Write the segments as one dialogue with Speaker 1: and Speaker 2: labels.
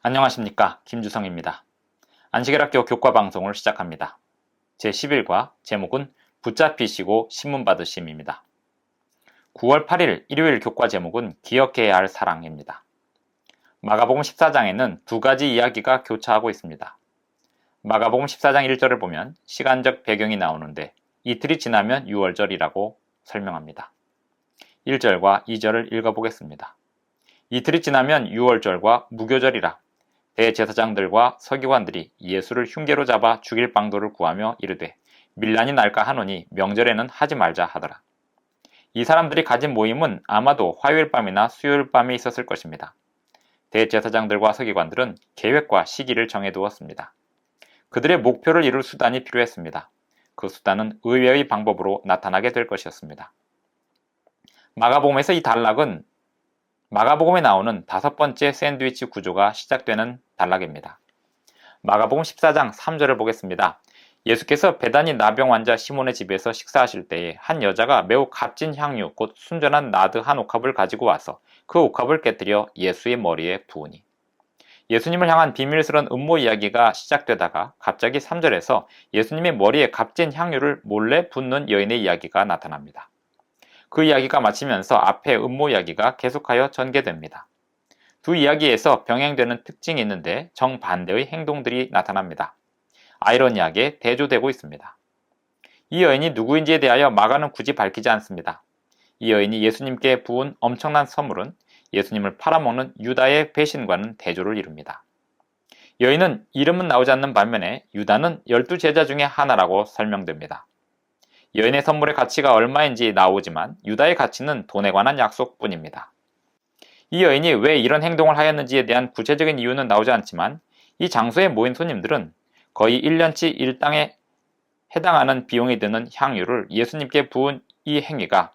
Speaker 1: 안녕하십니까, 김주성입니다. 안식일학교 교과방송을 시작합니다. 제11과 제목은 붙잡히시고 신문 받으심입니다. 9월 8일 일요일 교과 제목은 기억해야 할 사랑입니다. 마가복음 14장에는 두 가지 이야기가 교차하고 있습니다. 마가복음 14장 1절을 보면 시간적 배경이 나오는데 이틀이 지나면 유월절이라고 설명합니다. 1절과 2절을 읽어보겠습니다. 이틀이 지나면 유월절과 무교절이라 대제사장들과 서기관들이 예수를 흉계로 잡아 죽일 방도를 구하며 이르되 밀란이 날까 하노니 명절에는 하지 말자 하더라. 이 사람들이 가진 모임은 아마도 화요일 밤이나 수요일 밤에 있었을 것입니다. 대제사장들과 서기관들은 계획과 시기를 정해두었습니다. 그들의 목표를 이룰 수단이 필요했습니다. 그 수단은 의외의 방법으로 나타나게 될 것이었습니다. 마가복음에서 이 단락은 마가복음에 나오는 5번째 샌드위치 구조가 시작되는 단락입니다. 마가복음 14장 3절을 보겠습니다. 예수께서 베다니 나병 환자 시몬의 집에서 식사하실 때에 한 여자가 매우 값진 향유 곧 순전한 나드 한 옥합을 가지고 와서 그 옥합을 깨뜨려 예수의 머리에 부으니. 예수님을 향한 비밀스러운 음모 이야기가 시작되다가 갑자기 3절에서 예수님의 머리에 값진 향유를 몰래 붓는 여인의 이야기가 나타납니다. 그 이야기가 마치면서 앞에 음모 이야기가 계속하여 전개됩니다. 두 이야기에서 병행되는 특징이 있는데 정반대의 행동들이 나타납니다. 아이러니하게 대조되고 있습니다. 이 여인이 누구인지에 대하여 마가는 굳이 밝히지 않습니다. 이 여인이 예수님께 부은 엄청난 선물은 예수님을 팔아먹는 유다의 배신과는 대조를 이룹니다. 여인은 이름은 나오지 않는 반면에 유다는 12제자 중에 하나라고 설명됩니다. 여인의 선물의 가치가 얼마인지 나오지만 유다의 가치는 돈에 관한 약속뿐입니다. 이 여인이 왜 이런 행동을 하였는지에 대한 구체적인 이유는 나오지 않지만 이 장소에 모인 손님들은 거의 1년치 일당에 해당하는 비용이 드는 향유를 예수님께 부은 이 행위가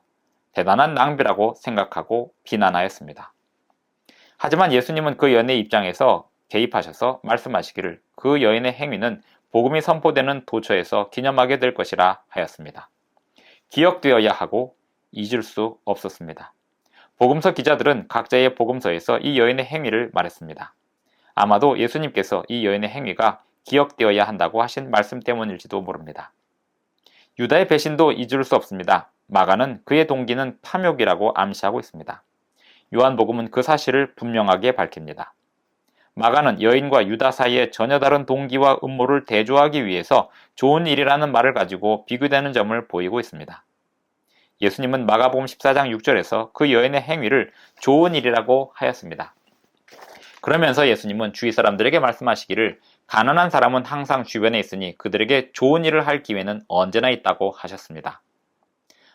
Speaker 1: 대단한 낭비라고 생각하고 비난하였습니다. 하지만 예수님은 그 여인의 입장에서 개입하셔서 말씀하시기를 그 여인의 행위는 복음이 선포되는 도처에서 기념하게 될 것이라 하였습니다. 기억되어야 하고 잊을 수 없었습니다. 복음서 기자들은 각자의 복음서에서 이 여인의 행위를 말했습니다. 아마도 예수님께서 이 여인의 행위가 기억되어야 한다고 하신 말씀 때문일지도 모릅니다. 유다의 배신도 잊을 수 없습니다. 마가는 그의 동기는 탐욕이라고 암시하고 있습니다. 요한복음은 그 사실을 분명하게 밝힙니다. 마가는 여인과 유다 사이에 전혀 다른 동기와 음모를 대조하기 위해서 좋은 일이라는 말을 가지고 비교되는 점을 보이고 있습니다. 예수님은 마가복음 14장 6절에서 그 여인의 행위를 좋은 일이라고 하였습니다. 그러면서 예수님은 주위 사람들에게 말씀하시기를 가난한 사람은 항상 주변에 있으니 그들에게 좋은 일을 할 기회는 언제나 있다고 하셨습니다.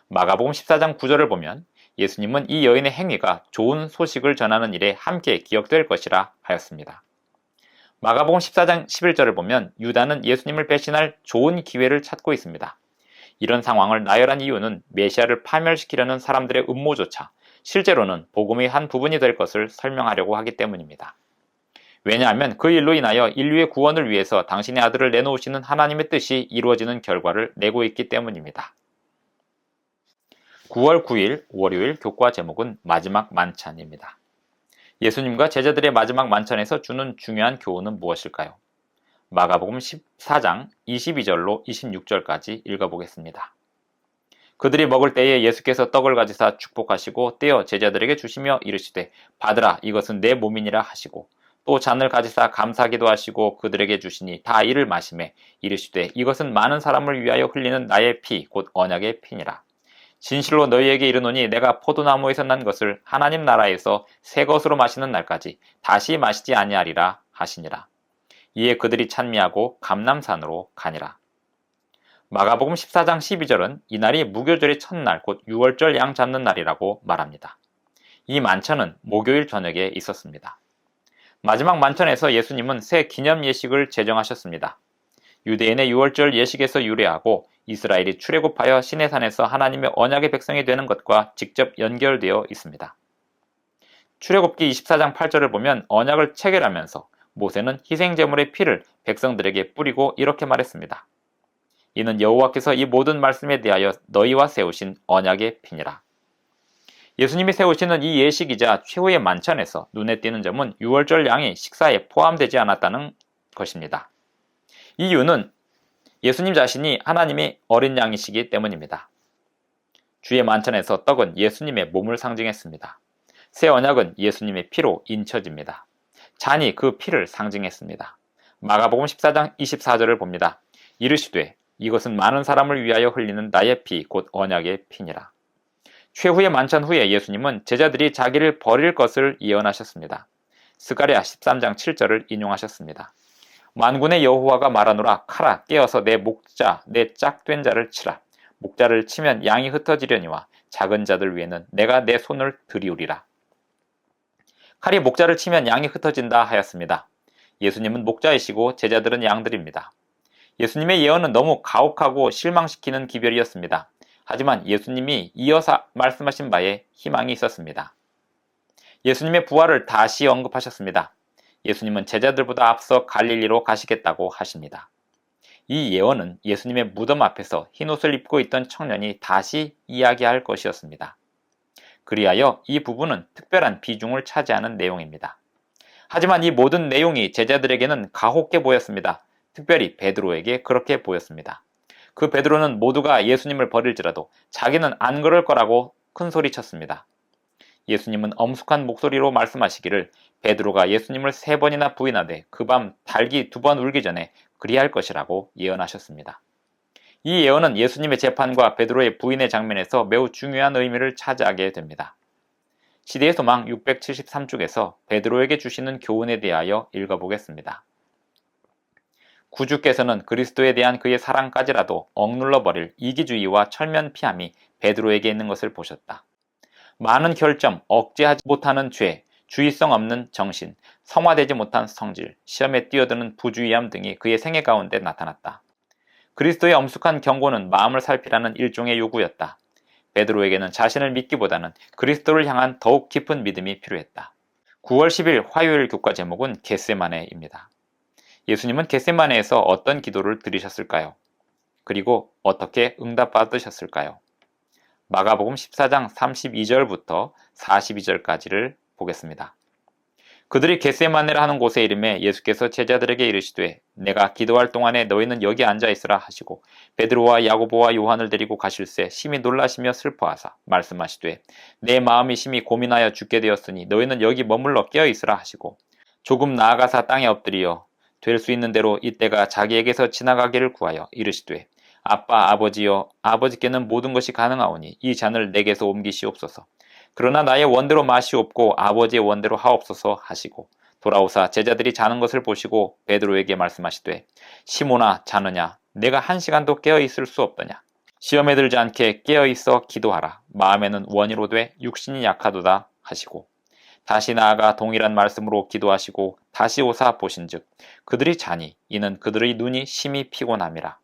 Speaker 1: 마가복음 14장 9절을 보면 예수님은 이 여인의 행위가 좋은 소식을 전하는 일에 함께 기억될 것이라 하였습니다. 마가복음 14장 11절을 보면 유다는 예수님을 배신할 좋은 기회를 찾고 있습니다. 이런 상황을 나열한 이유는 메시아를 파멸시키려는 사람들의 음모조차 실제로는 복음의 한 부분이 될 것을 설명하려고 하기 때문입니다. 왜냐하면 그 일로 인하여 인류의 구원을 위해서 당신의 아들을 내놓으시는 하나님의 뜻이 이루어지는 결과를 내고 있기 때문입니다. 9월 9일 월요일 교과 제목은 마지막 만찬입니다. 예수님과 제자들의 마지막 만찬에서 주는 중요한 교훈은 무엇일까요? 마가복음 14장 22절로 26절까지 읽어보겠습니다. 그들이 먹을 때에 예수께서 떡을 가지사 축복하시고 떼어 제자들에게 주시며 이르시되 받으라 이것은 내 몸이니라 하시고 또 잔을 가지사 감사기도 하시고 그들에게 주시니 다 이를 마시매 이르시되 이것은 많은 사람을 위하여 흘리는 나의 피 곧 언약의 피니라. 진실로 너희에게 이르노니 내가 포도나무에서 난 것을 하나님 나라에서 새 것으로 마시는 날까지 다시 마시지 아니하리라 하시니라. 이에 그들이 찬미하고 감람산으로 가니라. 마가복음 14장 12절은 이날이 무교절의 첫날 곧 유월절 양 잡는 날이라고 말합니다. 이 만찬은 목요일 저녁에 있었습니다. 마지막 만찬에서 예수님은 새 기념 예식을 제정하셨습니다. 유대인의 유월절 예식에서 유래하고 이스라엘이 출애굽하여 시내산에서 하나님의 언약의 백성이 되는 것과 직접 연결되어 있습니다. 출애굽기 24장 8절을 보면 언약을 체결하면서 모세는 희생제물의 피를 백성들에게 뿌리고 이렇게 말했습니다. 이는 여호와께서 이 모든 말씀에 대하여 너희와 세우신 언약의 피니라. 예수님이 세우시는 이 예식이자 최후의 만찬에서 눈에 띄는 점은 유월절 양이 식사에 포함되지 않았다는 것입니다. 이유는 예수님 자신이 하나님의 어린 양이시기 때문입니다. 주의 만찬에서 떡은 예수님의 몸을 상징했습니다. 새 언약은 예수님의 피로 인쳐집니다. 잔이 그 피를 상징했습니다. 마가복음 14장 24절을 봅니다. 이르시되 이것은 많은 사람을 위하여 흘리는 나의 피 곧 언약의 피니라. 최후의 만찬 후에 예수님은 제자들이 자기를 버릴 것을 예언하셨습니다. 스가랴 13장 7절을 인용하셨습니다. 만군의 여호와가 말하노라. 카라 깨어서 내 목자 내 짝된 자를 치라. 목자를 치면 양이 흩어지려니와 작은 자들 위에는 내가 내 손을 들이우리라. 칼이 목자를 치면 양이 흩어진다 하였습니다. 예수님은 목자이시고 제자들은 양들입니다. 예수님의 예언은 너무 가혹하고 실망시키는 기별이었습니다. 하지만 예수님이 이어서 말씀하신 바에 희망이 있었습니다. 예수님의 부활을 다시 언급하셨습니다. 예수님은 제자들보다 앞서 갈릴리로 가시겠다고 하십니다. 이 예언은 예수님의 무덤 앞에서 흰옷을 입고 있던 청년이 다시 이야기할 것이었습니다. 그리하여 이 부분은 특별한 비중을 차지하는 내용입니다. 하지만 이 모든 내용이 제자들에게는 가혹해 보였습니다. 특별히 베드로에게 그렇게 보였습니다. 그 베드로는 모두가 예수님을 버릴지라도 자기는 안 그럴 거라고 큰 소리쳤습니다. 예수님은 엄숙한 목소리로 말씀하시기를 베드로가 예수님을 3번이나 부인하되 그 밤 닭이 2번 울기 전에 그리할 것이라고 예언하셨습니다. 이 예언은 예수님의 재판과 베드로의 부인의 장면에서 매우 중요한 의미를 차지하게 됩니다. 시대의 소망 673쪽에서 베드로에게 주시는 교훈에 대하여 읽어보겠습니다. 구주께서는 그리스도에 대한 그의 사랑까지라도 억눌러버릴 이기주의와 철면피함이 베드로에게 있는 것을 보셨다. 많은 결점, 억제하지 못하는 죄, 주의성 없는 정신, 성화되지 못한 성질, 시험에 뛰어드는 부주의함 등이 그의 생애 가운데 나타났다. 그리스도의 엄숙한 경고는 마음을 살피라는 일종의 요구였다. 베드로에게는 자신을 믿기보다는 그리스도를 향한 더욱 깊은 믿음이 필요했다. 9월 10일 화요일 교과 제목은 겟세마네입니다. 예수님은 겟세마네에서 어떤 기도를 드리셨을까요? 그리고 어떻게 응답받으셨을까요? 마가복음 14장 32절부터 42절까지를 보겠습니다. 그들이 겟세마네라 하는 곳의 이름에 예수께서 제자들에게 이르시되 내가 기도할 동안에 너희는 여기 앉아 있으라 하시고 베드로와 야고보와 요한을 데리고 가실새 심히 놀라시며 슬퍼하사 말씀하시되 내 마음이 심히 고민하여 죽게 되었으니 너희는 여기 머물러 깨어 있으라 하시고 조금 나아가사 땅에 엎드리어 될 수 있는 대로 이때가 자기에게서 지나가기를 구하여 이르시되 아빠 아버지여 아버지께는 모든 것이 가능하오니 이 잔을 내게서 옮기시옵소서. 그러나 나의 원대로 마시옵고 아버지의 원대로 하옵소서 하시고 돌아오사 제자들이 자는 것을 보시고 베드로에게 말씀하시되 시몬아 자느냐 내가 1시간도 깨어 있을 수 없더냐. 시험에 들지 않게 깨어 있어 기도하라. 마음에는 원이로되 육신이 약하도다 하시고 다시 나아가 동일한 말씀으로 기도하시고 다시 오사 보신즉 그들이 자니 이는 그들의 눈이 심히 피곤함이라.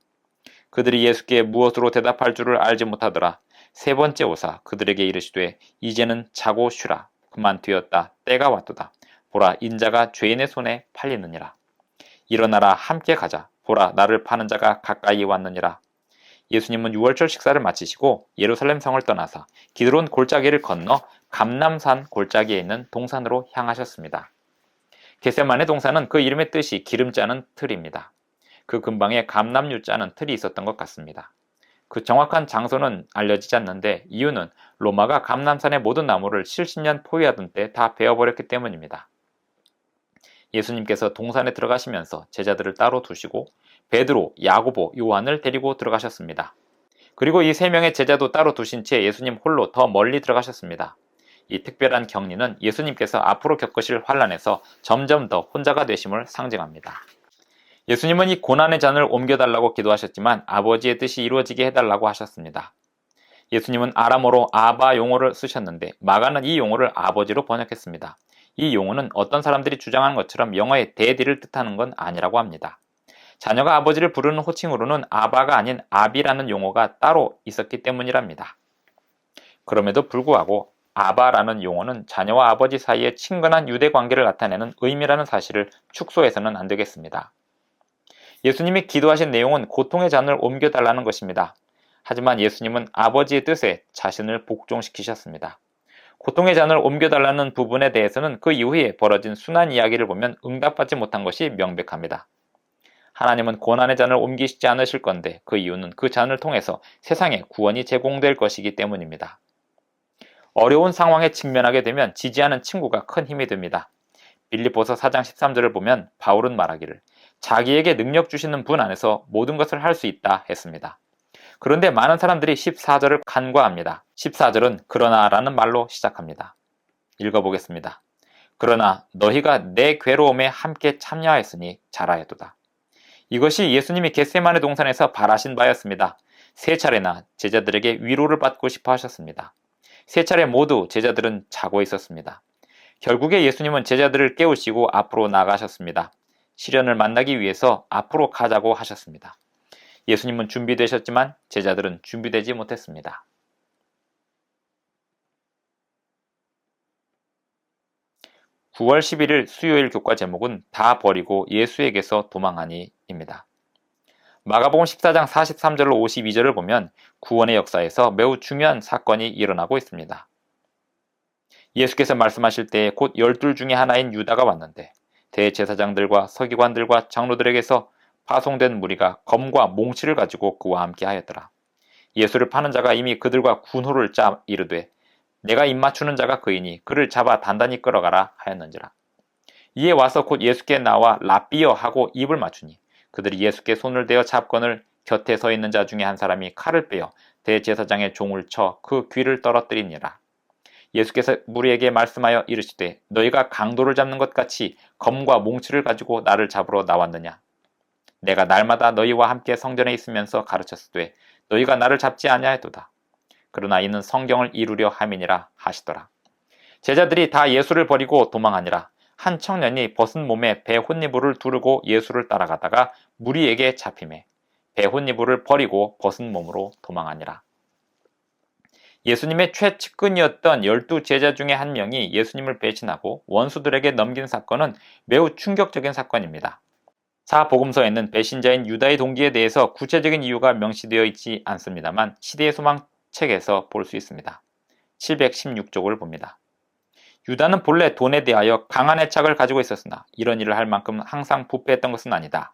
Speaker 1: 그들이 예수께 무엇으로 대답할 줄을 알지 못하더라. 3번째 오사 그들에게 이르시되 이제는 자고 쉬라. 그만 되었다. 때가 왔도다. 보라 인자가 죄인의 손에 팔리느니라. 일어나라 함께 가자. 보라 나를 파는 자가 가까이 왔느니라. 예수님은 유월절 식사를 마치시고 예루살렘 성을 떠나사 기드론 골짜기를 건너 감람산 골짜기에 있는 동산으로 향하셨습니다. 겟세마네 동산은 그 이름의 뜻이 기름 짜는 틀입니다. 그 근방에 감람유 짜는 틀이 있었던 것 같습니다. 그 정확한 장소는 알려지지 않는데 이유는 로마가 감람산의 모든 나무를 70년 포위하던 때 다 베어버렸기 때문입니다. 예수님께서 동산에 들어가시면서 제자들을 따로 두시고 베드로, 야고보, 요한을 데리고 들어가셨습니다. 그리고 이 3명의 제자도 따로 두신 채 예수님 홀로 더 멀리 들어가셨습니다. 이 특별한 격리는 예수님께서 앞으로 겪으실 환난에서 점점 더 혼자가 되심을 상징합니다. 예수님은 이 고난의 잔을 옮겨달라고 기도하셨지만 아버지의 뜻이 이루어지게 해달라고 하셨습니다. 예수님은 아람어로 아바 용어를 쓰셨는데 마가는 이 용어를 아버지로 번역했습니다. 이 용어는 어떤 사람들이 주장하는 것처럼 영어의 데디를 뜻하는 건 아니라고 합니다. 자녀가 아버지를 부르는 호칭으로는 아바가 아닌 아비라는 용어가 따로 있었기 때문이랍니다. 그럼에도 불구하고 아바라는 용어는 자녀와 아버지 사이의 친근한 유대 관계를 나타내는 의미라는 사실을 축소해서는 안 되겠습니다. 예수님이 기도하신 내용은 고통의 잔을 옮겨달라는 것입니다. 하지만 예수님은 아버지의 뜻에 자신을 복종시키셨습니다. 고통의 잔을 옮겨달라는 부분에 대해서는 그 이후에 벌어진 순환 이야기를 보면 응답받지 못한 것이 명백합니다. 하나님은 고난의 잔을 옮기시지 않으실 건데 그 이유는 그 잔을 통해서 세상에 구원이 제공될 것이기 때문입니다. 어려운 상황에 직면하게 되면 지지하는 친구가 큰 힘이 됩니다. 빌립보서 4장 13절을 보면 바울은 말하기를 자기에게 능력 주시는 분 안에서 모든 것을 할 수 있다 했습니다. 그런데 많은 사람들이 14절을 간과합니다. 14절은 그러나라는 말로 시작합니다. 읽어보겠습니다. 그러나 너희가 내 괴로움에 함께 참여하였으니 잘하였도다. 이것이 예수님이 겟세마네 동산에서 바라신 바였습니다. 세 차례나 제자들에게 위로를 받고 싶어 하셨습니다. 세 차례 모두 제자들은 자고 있었습니다. 결국에 예수님은 제자들을 깨우시고 앞으로 나가셨습니다. 시련을 만나기 위해서 앞으로 가자고 하셨습니다. 예수님은 준비되셨지만 제자들은 준비되지 못했습니다. 9월 11일 수요일 교과 제목은 다 버리고 예수에게서 도망하니입니다. 마가복음 14장 43절로 52절을 보면 구원의 역사에서 매우 중요한 사건이 일어나고 있습니다. 예수께서 말씀하실 때에 곧 12 중에 하나인 유다가 왔는데 대제사장들과 서기관들과 장로들에게서 파송된 무리가 검과 몽치를 가지고 그와 함께 하였더라. 예수를 파는 자가 이미 그들과 군호를 짜 이르되 내가 입맞추는 자가 그이니 그를 잡아 단단히 끌어가라 하였는지라. 이에 와서 곧 예수께 나와 라삐어 하고 입을 맞추니 그들이 예수께 손을 대어 잡거늘 곁에 서 있는 자 중에 한 사람이 칼을 빼어 대제사장의 종을 쳐 그 귀를 떨어뜨리니라. 예수께서 무리에게 말씀하여 이르시되 너희가 강도를 잡는 것 같이 검과 몽치를 가지고 나를 잡으러 나왔느냐. 내가 날마다 너희와 함께 성전에 있으면서 가르쳤으되 너희가 나를 잡지 아니하였도다. 그러나 이는 성경을 이루려 함이니라 하시더라. 제자들이 다 예수를 버리고 도망하니라. 한 청년이 벗은 몸에 배 혼니부를 두르고 예수를 따라가다가 무리에게 잡히매 배 혼니부를 버리고 벗은 몸으로 도망하니라. 예수님의 최측근이었던 12 제자 중에 한 명이 예수님을 배신하고 원수들에게 넘긴 사건은 매우 충격적인 사건입니다. 사복음서에는 배신자인 유다의 동기에 대해서 구체적인 이유가 명시되어 있지 않습니다만 시대의 소망 책에서 볼 수 있습니다. 716쪽을 봅니다. 유다는 본래 돈에 대하여 강한 애착을 가지고 있었으나 이런 일을 할 만큼 항상 부패했던 것은 아니다.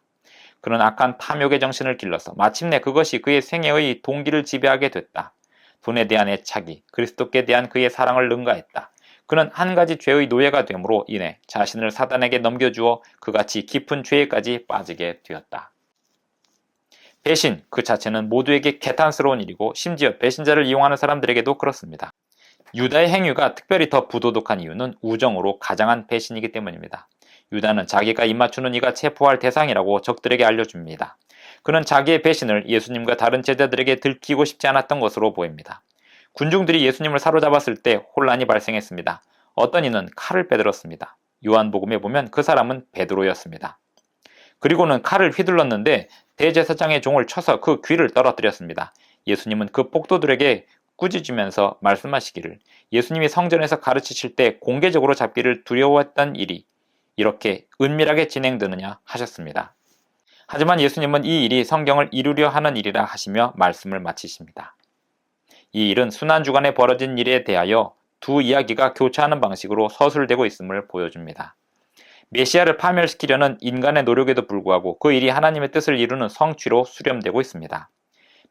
Speaker 1: 그는 악한 탐욕의 정신을 길러서 마침내 그것이 그의 생애의 동기를 지배하게 됐다. 돈에 대한 애착이 그리스도께 대한 그의 사랑을 능가했다. 그는 한 가지 죄의 노예가 됨으로 인해 자신을 사단에게 넘겨주어 그같이 깊은 죄에까지 빠지게 되었다. 배신 그 자체는 모두에게 개탄스러운 일이고 심지어 배신자를 이용하는 사람들에게도 그렇습니다. 유다의 행위가 특별히 더 부도덕한 이유는 우정으로 가장한 배신이기 때문입니다. 유다는 자기가 입맞추는 이가 체포할 대상이라고 적들에게 알려줍니다. 그는 자기의 배신을 예수님과 다른 제자들에게 들키고 싶지 않았던 것으로 보입니다. 군중들이 예수님을 사로잡았을 때 혼란이 발생했습니다. 어떤 이는 칼을 빼들었습니다. 요한복음에 보면 그 사람은 베드로였습니다. 그리고는 칼을 휘둘렀는데 대제사장의 종을 쳐서 그 귀를 떨어뜨렸습니다. 예수님은 그 폭도들에게 꾸짖으면서 말씀하시기를 예수님이 성전에서 가르치실 때 공개적으로 잡기를 두려워했던 일이 이렇게 은밀하게 진행되느냐 하셨습니다. 하지만 예수님은 이 일이 성경을 이루려 하는 일이라 하시며 말씀을 마치십니다. 이 일은 순환주간에 벌어진 일에 대하여 두 이야기가 교차하는 방식으로 서술되고 있음을 보여줍니다. 메시아를 파멸시키려는 인간의 노력에도 불구하고 그 일이 하나님의 뜻을 이루는 성취로 수렴되고 있습니다.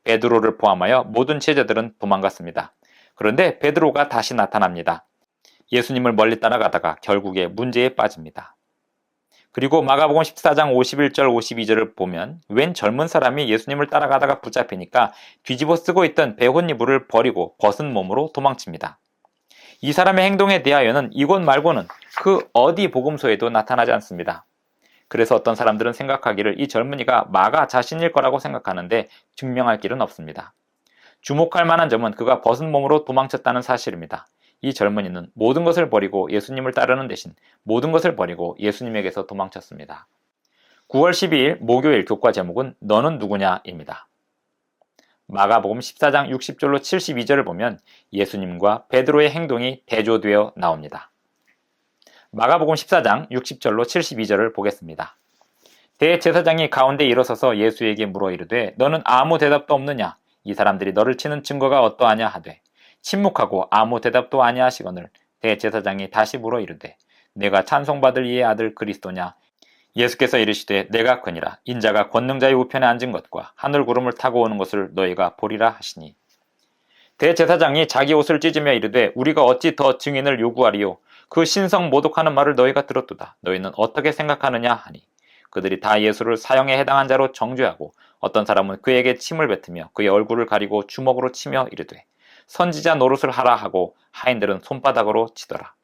Speaker 1: 베드로를 포함하여 모든 제자들은 도망갔습니다. 그런데 베드로가 다시 나타납니다. 예수님을 멀리 따라가다가 결국에 문제에 빠집니다. 그리고 마가복음 14장 51절 52절을 보면 웬 젊은 사람이 예수님을 따라가다가 붙잡히니까 뒤집어 쓰고 있던 배 혼니부를 버리고 벗은 몸으로 도망칩니다. 이 사람의 행동에 대하여는 이곳 말고는 그 어디 복음서에도 나타나지 않습니다. 그래서 어떤 사람들은 생각하기를 이 젊은이가 마가 자신일 거라고 생각하는데 증명할 길은 없습니다. 주목할 만한 점은 그가 벗은 몸으로 도망쳤다는 사실입니다. 이 젊은이는 모든 것을 버리고 예수님을 따르는 대신 모든 것을 버리고 예수님에게서 도망쳤습니다. 9월 12일 목요일 교과 제목은 너는 누구냐입니다. 마가복음 14장 60절로 72절을 보면 예수님과 베드로의 행동이 대조되어 나옵니다. 마가복음 14장 60절로 72절을 보겠습니다. 대제사장이 가운데 일어서서 예수에게 물어 이르되 너는 아무 대답도 없느냐? 이 사람들이 너를 치는 증거가 어떠하냐 하되 침묵하고 아무 대답도 아니하시거늘 대제사장이 다시 물어 이르되 내가 찬송받을 이의 아들 그리스도냐? 예수께서 이르시되 내가 그니라. 인자가 권능자의 우편에 앉은 것과 하늘 구름을 타고 오는 것을 너희가 보리라 하시니. 대제사장이 자기 옷을 찢으며 이르되 우리가 어찌 더 증인을 요구하리요? 그 신성 모독하는 말을 너희가 들었도다. 너희는 어떻게 생각하느냐 하니. 그들이 다 예수를 사형에 해당한 자로 정죄하고 어떤 사람은 그에게 침을 뱉으며 그의 얼굴을 가리고 주먹으로 치며 이르되 선지자 노릇을 하라 하고 하인들은 손바닥으로 치더라.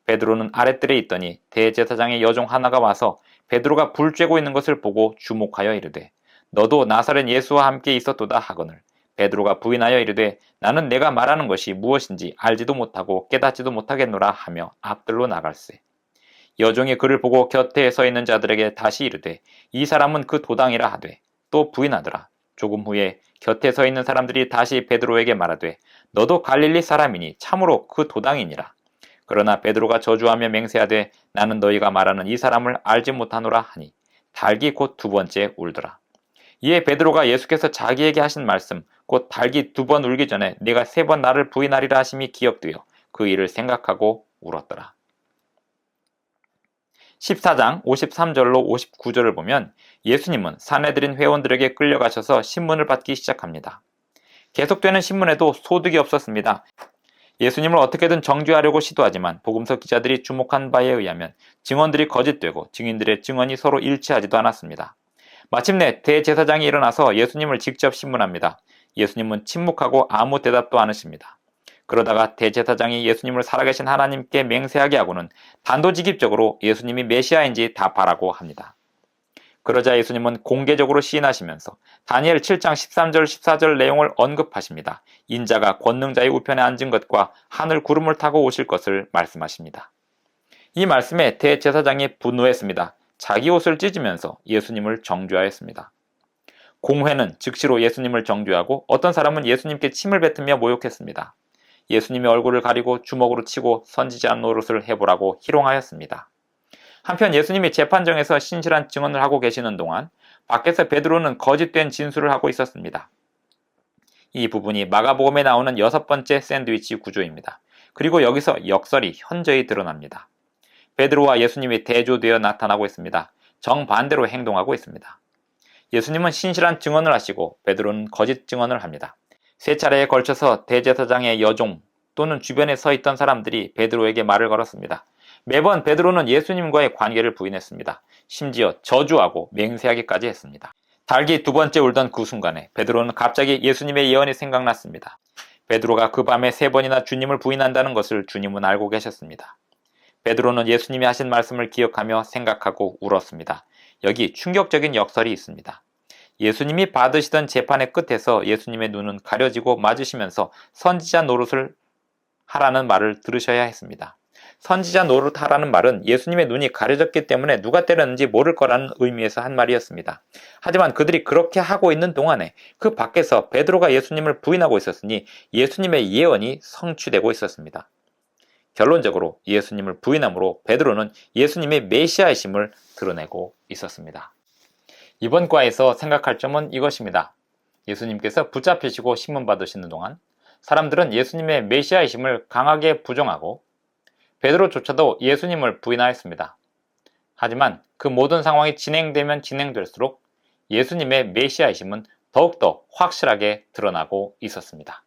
Speaker 1: 베드로는 아랫뜰에 있더니 대제사장의 여종 하나가 와서 베드로가 불 쬐고 있는 것을 보고 주목하여 이르되 너도 나사렛 예수와 함께 있었도다 하거늘 베드로가 부인하여 이르되 나는 내가 말하는 것이 무엇인지 알지도 못하고 깨닫지도 못하겠노라 하며 앞들로 나갈세. 여종이 그를 보고 곁에 서 있는 자들에게 다시 이르되 이 사람은 그 도당이라 하되 또 부인하더라. 조금 후에 곁에 서 있는 사람들이 다시 베드로에게 말하되 너도 갈릴리 사람이니 참으로 그 도당이니라. 그러나 베드로가 저주하며 맹세하되 나는 너희가 말하는 이 사람을 알지 못하노라 하니 닭이 곧 두 번째 울더라. 이에 베드로가 예수께서 자기에게 하신 말씀 곧 닭이 두 번 울기 전에 네가 세 번 나를 부인하리라 하심이 기억되어 그 일을 생각하고 울었더라. 14장 53절로 59절을 보면 예수님은 사내들인 회원들에게 끌려가셔서 신문을 받기 시작합니다. 계속되는 신문에도 소득이 없었습니다. 예수님을 어떻게든 정죄하려고 시도하지만 복음서 기자들이 주목한 바에 의하면 증언들이 거짓되고 증인들의 증언이 서로 일치하지도 않았습니다. 마침내 대제사장이 일어나서 예수님을 직접 신문합니다. 예수님은 침묵하고 아무 대답도 않으십니다. 그러다가 대제사장이 예수님을 살아계신 하나님께 맹세하게 하고는 단도직입적으로 예수님이 메시아인지 답하라고 합니다. 그러자 예수님은 공개적으로 시인하시면서 다니엘 7장 13절 14절 내용을 언급하십니다. 인자가 권능자의 우편에 앉은 것과 하늘 구름을 타고 오실 것을 말씀하십니다. 이 말씀에 대제사장이 분노했습니다. 자기 옷을 찢으면서 예수님을 정죄하였습니다. 공회는 즉시로 예수님을 정죄하고 어떤 사람은 예수님께 침을 뱉으며 모욕했습니다. 예수님의 얼굴을 가리고 주먹으로 치고 선지자 노릇을 해보라고 희롱하였습니다. 한편 예수님이 재판정에서 신실한 증언을 하고 계시는 동안 밖에서 베드로는 거짓된 진술을 하고 있었습니다. 이 부분이 마가복음에 나오는 6번째 샌드위치 구조입니다. 그리고 여기서 역설이 현저히 드러납니다. 베드로와 예수님이 대조되어 나타나고 있습니다. 정반대로 행동하고 있습니다. 예수님은 신실한 증언을 하시고 베드로는 거짓 증언을 합니다. 세 차례에 걸쳐서 대제사장의 여종 또는 주변에 서 있던 사람들이 베드로에게 말을 걸었습니다. 매번 베드로는 예수님과의 관계를 부인했습니다. 심지어 저주하고 맹세하기까지 했습니다. 닭이 두 번째 울던 그 순간에 베드로는 갑자기 예수님의 예언이 생각났습니다. 베드로가 그 밤에 3번이나 주님을 부인한다는 것을 주님은 알고 계셨습니다. 베드로는 예수님이 하신 말씀을 기억하며 생각하고 울었습니다. 여기 충격적인 역설이 있습니다. 예수님이 받으시던 재판의 끝에서 예수님의 눈은 가려지고 맞으시면서 선지자 노릇을 하라는 말을 들으셔야 했습니다. 선지자 노릇하라는 말은 예수님의 눈이 가려졌기 때문에 누가 때렸는지 모를 거라는 의미에서 한 말이었습니다. 하지만 그들이 그렇게 하고 있는 동안에 그 밖에서 베드로가 예수님을 부인하고 있었으니 예수님의 예언이 성취되고 있었습니다. 결론적으로 예수님을 부인함으로 베드로는 예수님의 메시아이심을 드러내고 있었습니다. 이번 과에서 생각할 점은 이것입니다. 예수님께서 붙잡히시고 신문 받으시는 동안 사람들은 예수님의 메시아이심을 강하게 부정하고 베드로조차도 예수님을 부인하였습니다. 하지만 그 모든 상황이 진행되면 진행될수록 예수님의 메시아이심은 더욱더 확실하게 드러나고 있었습니다.